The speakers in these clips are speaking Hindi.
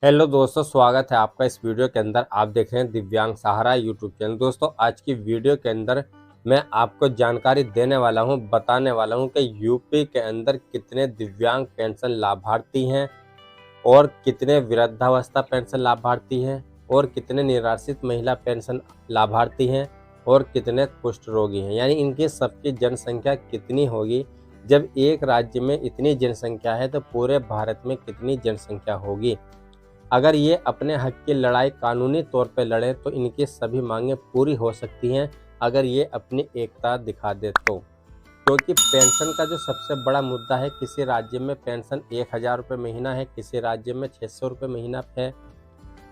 हेलो दोस्तों, स्वागत है आपका इस वीडियो के अंदर। आप देख रहे हैं दिव्यांग सहारा यूट्यूब चैनल। दोस्तों, आज की वीडियो के अंदर मैं आपको जानकारी देने वाला हूं, बताने वाला हूं कि यूपी के अंदर कितने दिव्यांग पेंशन लाभार्थी हैं और कितने वृद्धावस्था पेंशन लाभार्थी हैं और कितने निराश्रित महिला पेंशन लाभार्थी हैं और कितने कुष्ठ रोगी हैं। यानी इनकी सबकी जनसंख्या कितनी होगी। जब एक राज्य में इतनी जनसंख्या है तो पूरे भारत में कितनी जनसंख्या होगी। अगर ये अपने हक की लड़ाई कानूनी तौर पर लड़े तो इनकी सभी मांगें पूरी हो सकती हैं, अगर ये अपनी एकता दिखा दे तो। क्योंकि पेंशन का जो सबसे बड़ा मुद्दा है, किसी राज्य में पेंशन 1000 रुपये महीना है, किसी राज्य में 600 रुपये महीना है,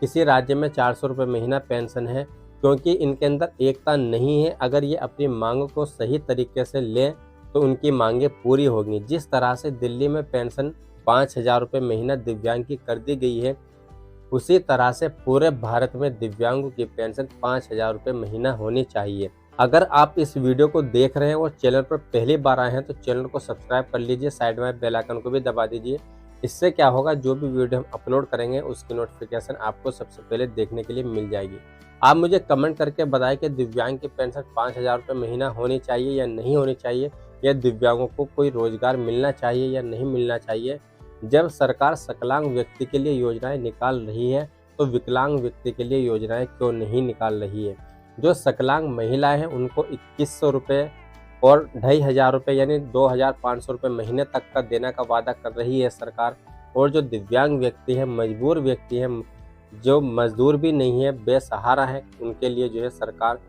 किसी राज्य में 400 रुपये महीना पेंशन है। क्योंकि इनके अंदर एकता नहीं है। अगर ये अपनी मांग को सही तरीके से लें तो उनकी मांगें पूरी होंगी। जिस तरह से दिल्ली में पेंशन 5000 रुपये महीना दिव्यांग की कर दी गई है, उसी तरह से पूरे भारत में दिव्यांगों की पेंशन 5000 रुपये महीना होनी चाहिए। अगर आप इस वीडियो को देख रहे हैं और चैनल पर पहली बार आए हैं तो चैनल को सब्सक्राइब कर लीजिए, साइड में बेल आइकन को भी दबा दीजिए। इससे क्या होगा, जो भी वीडियो हम अपलोड करेंगे उसकी नोटिफिकेशन आपको सबसे पहले देखने के लिए मिल जाएगी। आप मुझे कमेंट करके बताएं कि दिव्यांग की पेंशन 5000 रुपये महीना होनी चाहिए या नहीं होनी चाहिए, या दिव्यांगों को कोई रोजगार मिलना चाहिए या नहीं मिलना चाहिए। जब सरकार सकलांग व्यक्ति के लिए योजनाएं निकाल रही है तो विकलांग व्यक्ति के लिए योजनाएं क्यों नहीं निकाल रही है। जो सकलांग महिलाएं हैं उनको 2100 रुपये और 2500 रुपये यानी 2500 रुपये महीने तक का देने का वादा कर रही है सरकार। और जो दिव्यांग व्यक्ति हैं, मजबूर व्यक्ति हैं, जो मजदूर भी नहीं है, बेसहारा है, उनके लिए जो है सरकार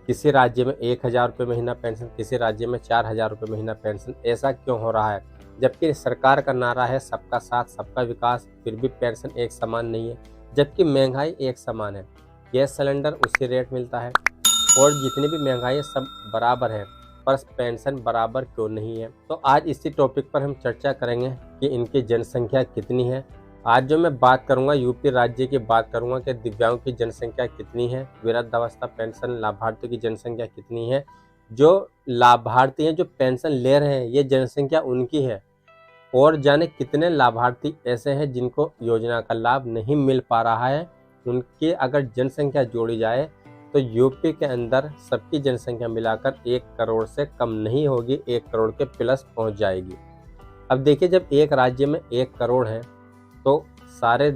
किसी राज्य में 1000 रुपये महीना पेंशन, किसी राज्य में 4000 रुपये महीना पेंशन। ऐसा क्यों हो रहा है? जबकि सरकार का नारा है सबका साथ सबका विकास, फिर भी पेंशन एक समान नहीं है। जबकि महंगाई एक समान है, गैस सिलेंडर उसी रेट मिलता है और जितनी भी महंगाई है सब बराबर है, पर पेंशन बराबर क्यों नहीं है। तो आज इसी टॉपिक पर हम चर्चा करेंगे कि इनकी जनसंख्या कितनी है। आज जो मैं बात करूंगा यूपी राज्य की बात करूंगा कि दिव्यांगों की जनसंख्या कितनी है, वृद्धावस्था पेंशन लाभार्थियों की जनसंख्या कितनी है, जो लाभार्थी हैं जो पेंशन ले रहे हैं ये जनसंख्या उनकी है, और जाने कितने लाभार्थी ऐसे हैं जिनको योजना का लाभ नहीं मिल पा रहा है। उनकी अगर जनसंख्या जोड़ी जाए तो यूपी के अंदर सबकी जनसंख्या मिलाकर 1 करोड़ से कम नहीं होगी, 1 करोड़ के प्लस पहुंच जाएगी। अब देखिए, जब एक राज्य में 1 करोड़ है तो सारे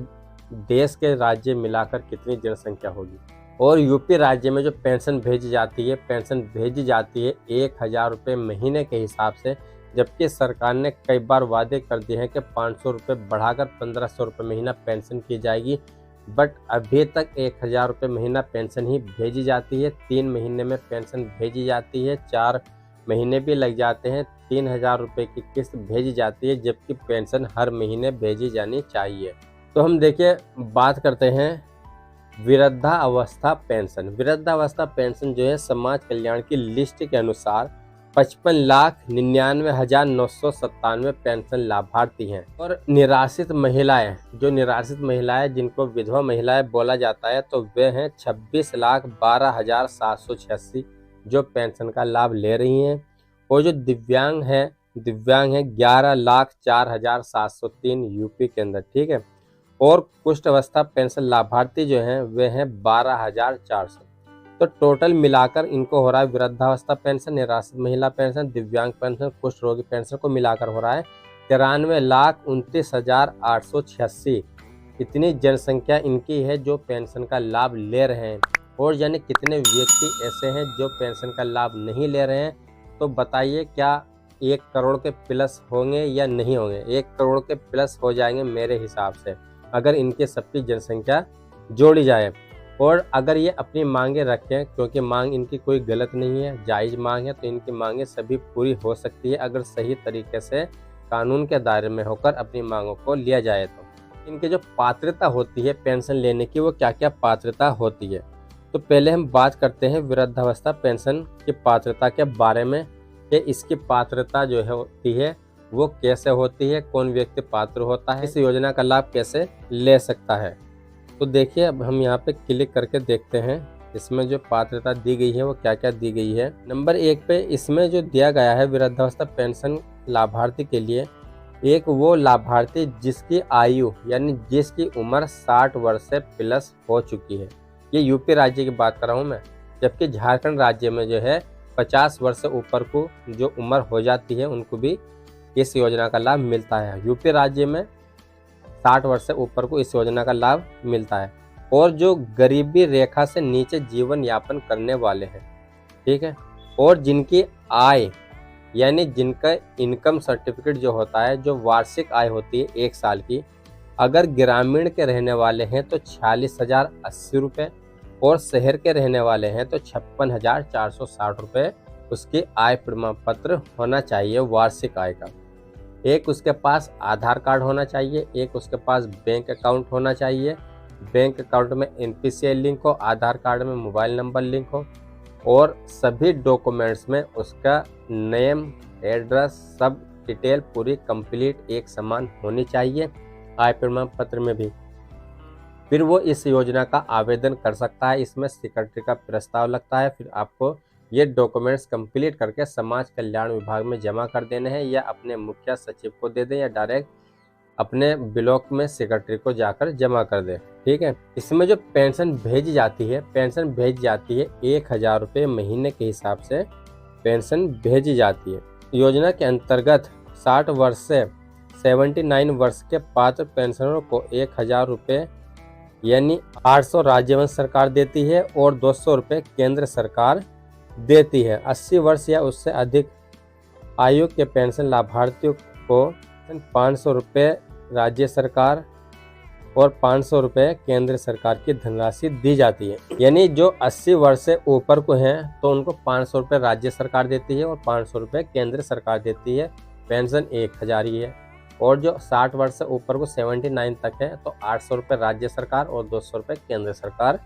देश के राज्य मिलाकर कितनी जनसंख्या होगी। और यूपी राज्य में जो पेंशन भेजी जाती है 1000 रुपये महीने के हिसाब से, जबकि सरकार ने कई बार वादे कर दिए हैं कि 500 रुपये बढ़ाकर 1500 रुपये महीना पेंशन की जाएगी। बट अभी तक 1000 रुपये महीना पेंशन ही भेजी जाती है। 3 महीने में पेंशन भेजी जाती है, 4 महीने भी लग जाते हैं, 3000 रुपये की किस्त भेजी जाती है, जबकि पेंशन हर महीने भेजी जानी चाहिए। तो हम देखिए बात करते हैं वृद्धावस्था पेंशन। वृद्धावस्था पेंशन जो है समाज कल्याण की लिस्ट के अनुसार 55,99,997 पेंशन लाभार्थी हैं। और निराश्रित महिलाएं, जो निराश्रित महिलाएं जिनको विधवा महिलाएं बोला जाता है, तो वे हैं 26,12,786 जो पेंशन का लाभ ले रही हैं। और जो दिव्यांग हैं 11,04,703 यूपी के अंदर, ठीक है। और कुष्ठ अवस्था पेंशन लाभार्थी जो हैं वे हैं 12,400। तो टोटल मिलाकर इनको हो रहा है वृद्धावस्था पेंशन, निराश्रित महिला पेंशन, दिव्यांग पेंशन, कुष्ठ रोगी पेंशन को मिलाकर हो रहा है 93,29,886। इतनी जनसंख्या इनकी है जो पेंशन का लाभ ले रहे हैं। और यानी कितने व्यक्ति ऐसे हैं जो पेंशन का लाभ नहीं ले रहे हैं। तो बताइए, क्या 1 करोड़ के प्लस होंगे या नहीं होंगे? 1 करोड़ के प्लस हो जाएंगे मेरे हिसाब से, अगर इनकी सबकी जनसंख्या जोड़ी जाए। और अगर ये अपनी मांगे रखें, क्योंकि मांग इनकी कोई गलत नहीं है, जायज़ मांग है, तो इनकी मांगे सभी पूरी हो सकती है अगर सही तरीके से कानून के दायरे में होकर अपनी मांगों को लिया जाए। तो इनकी जो पात्रता होती है पेंशन लेने की, वो क्या क्या पात्रता होती है। तो पहले हम बात करते हैं वृद्धावस्था पेंशन की पात्रता के बारे में, कि इसकी पात्रता जो है होती है वो कैसे होती है, कौन व्यक्ति पात्र होता है, इस योजना का लाभ कैसे ले सकता है। तो देखिए, अब हम यहाँ पे क्लिक करके देखते हैं इसमें जो पात्रता दी गई है वो क्या क्या दी गई है। नंबर 1 पे इसमें जो दिया गया है वृद्धावस्था पेंशन लाभार्थी के लिए, एक वो लाभार्थी जिसकी आयु यानी जिसकी उम्र 60 वर्ष से प्लस हो चुकी है। ये यूपी राज्य की बात कर रहा हूँ मैं। जबकि झारखंड राज्य में जो है 50 वर्ष से ऊपर को जो उम्र हो जाती है उनको भी इस योजना का लाभ मिलता है। यूपी राज्य में 60 वर्ष से ऊपर को इस योजना का लाभ मिलता है। और जो गरीबी रेखा से नीचे जीवन यापन करने वाले हैं, ठीक है, और जिनकी आय यानी जिनका इनकम सर्टिफिकेट जो होता है, जो वार्षिक आय होती है 1 साल की, अगर ग्रामीण के रहने वाले हैं तो 46,080 रुपये और शहर के रहने वाले हैं तो 56,460 रुपये उसकी आय प्रमाण पत्र होना चाहिए वार्षिक आय का। एक उसके पास आधार कार्ड होना चाहिए, एक उसके पास बैंक अकाउंट होना चाहिए, बैंक अकाउंट में NPCI लिंक हो, आधार कार्ड में मोबाइल नंबर लिंक हो और सभी डॉक्यूमेंट्स में उसका नेम, एड्रेस, सब डिटेल पूरी कंप्लीट एक समान होनी चाहिए आय प्रमाण पत्र में भी। फिर वो इस योजना का आवेदन कर सकता है। इसमें सिक्योरिटी का प्रस्ताव लगता है। फिर आपको ये डॉक्यूमेंट्स कंप्लीट करके समाज कल्याण विभाग में जमा कर देने हैं, या अपने मुखिया सचिव को दे दें, या डायरेक्ट अपने ब्लॉक में सेक्रेटरी को जाकर जमा कर दें, ठीक है। इसमें जो पेंशन भेजी जाती है 1,000 रुपये महीने के हिसाब से पेंशन भेजी जाती है। योजना के अंतर्गत 60 वर्ष से 79 वर्ष के पात्र पेंशनरों को 1,000 रुपये यानी 800 राज्य वंश सरकार देती है और 200 रुपये केंद्र सरकार देती है। 80 वर्ष या उससे अधिक आयु के पेंशन लाभार्थियों को 500 रुपये राज्य सरकार और 500 रुपये केंद्र सरकार की धनराशि दी जाती है। यानी जो 80 वर्ष से ऊपर को हैं तो उनको 500 रुपये राज्य सरकार देती है और 500 रुपये केंद्र सरकार देती है। पेंशन 1,000 ही है। और जो 60 वर्ष से ऊपर को 79 तक है तो 800 रुपये राज्य सरकार और 200 रुपये केंद्र सरकार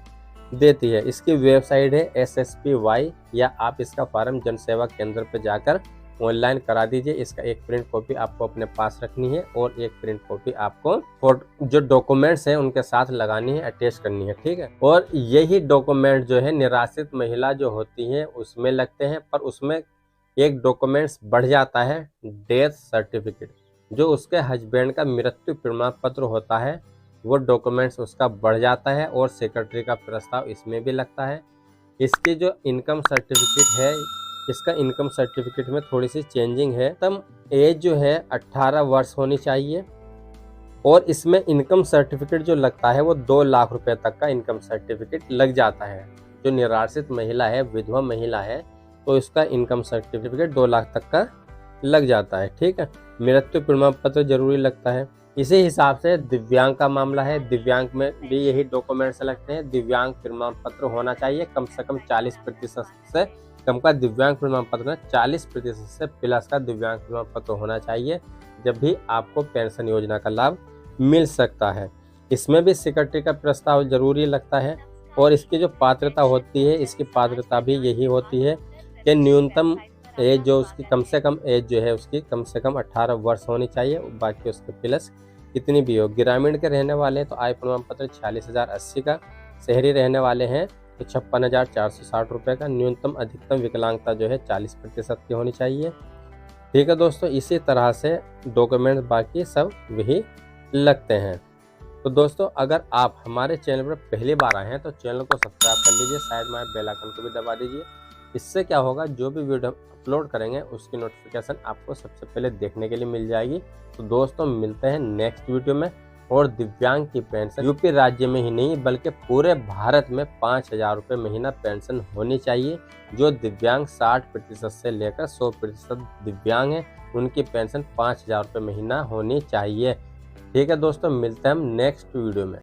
देती है। इसकी वेबसाइट है SSPY, या आप इसका फॉर्म जन सेवा केंद्र पर जाकर ऑनलाइन करा दीजिए। इसका एक प्रिंट कॉपी आपको अपने पास रखनी है और एक प्रिंट कॉपी आपको जो डॉक्यूमेंट्स हैं उनके साथ लगानी है, अटैच करनी है, ठीक है। और यही डॉक्यूमेंट जो है निराश्रित महिला जो होती हैं उसमें लगते हैं, पर उसमें एक डॉक्यूमेंट्स बढ़ जाता है, डेथ सर्टिफिकेट। जो उसके हस्बैंड का मृत्यु प्रमाण पत्र होता है वो डॉक्यूमेंट्स उसका बढ़ जाता है और सेक्रेटरी का प्रस्ताव इसमें भी लगता है। इसकी जो इनकम सर्टिफिकेट है, इसका इनकम सर्टिफिकेट में थोड़ी सी चेंजिंग है। तब एज जो है 18 वर्ष होनी चाहिए और इसमें इनकम सर्टिफिकेट जो लगता है वो 2 लाख रुपए तक का इनकम सर्टिफिकेट लग जाता है। जो निराश्रित महिला है, विधवा महिला है, तो इसका इनकम सर्टिफिकेट 2 लाख तक का लग जाता है, ठीक है। मृत्यु प्रमाण पत्र जरूरी लगता है। इसी हिसाब से दिव्यांग का मामला है, दिव्यांग में भी यही डॉक्यूमेंट्स लगते हैं। दिव्यांग प्रमाण पत्र होना चाहिए कम से कम 40% से कम का दिव्यांग प्रमाण पत्र, 40% से प्लस का दिव्यांग प्रमाण पत्र होना चाहिए, जब भी आपको पेंशन योजना का लाभ मिल सकता है। इसमें भी सिक्योरिटी का प्रस्ताव जरूरी लगता है। और इसकी जो पात्रता होती है, इसकी पात्रता भी यही होती है कि न्यूनतम एज जो उसकी कम से कम एज जो है उसकी कम से कम 18 वर्ष होनी चाहिए, बाकी उसके प्लस कितनी भी हो। ग्रामीण के रहने वाले हैं तो आय प्रमाण पत्र 46,080 का, शहरी रहने वाले हैं तो 56,460 रुपये का। न्यूनतम अधिकतम विकलांगता जो है 40% की होनी चाहिए, ठीक है दोस्तों। इसी तरह से डॉक्यूमेंट बाकी सब वही लगते हैं। तो दोस्तों अगर आप हमारे चैनल पर पहली बार आए हैं तो चैनल को सब्सक्राइब कर लीजिए, साइड में बेल आइकन को भी दबा दीजिए। इससे क्या होगा, जो भी वीडियो अपलोड करेंगे उसकी नोटिफिकेशन आपको सबसे पहले देखने के लिए मिल जाएगी। तो दोस्तों मिलते हैं नेक्स्ट वीडियो में। और दिव्यांग की पेंशन यूपी राज्य में ही नहीं बल्कि पूरे भारत में 5,000 रुपये महीना पेंशन होनी चाहिए। जो दिव्यांग 60% से लेकर 100% दिव्यांग हैं उनकी पेंशन 5,000 रुपये महीना होनी चाहिए, ठीक है दोस्तों। मिलते हैं हम नेक्स्ट वीडियो में।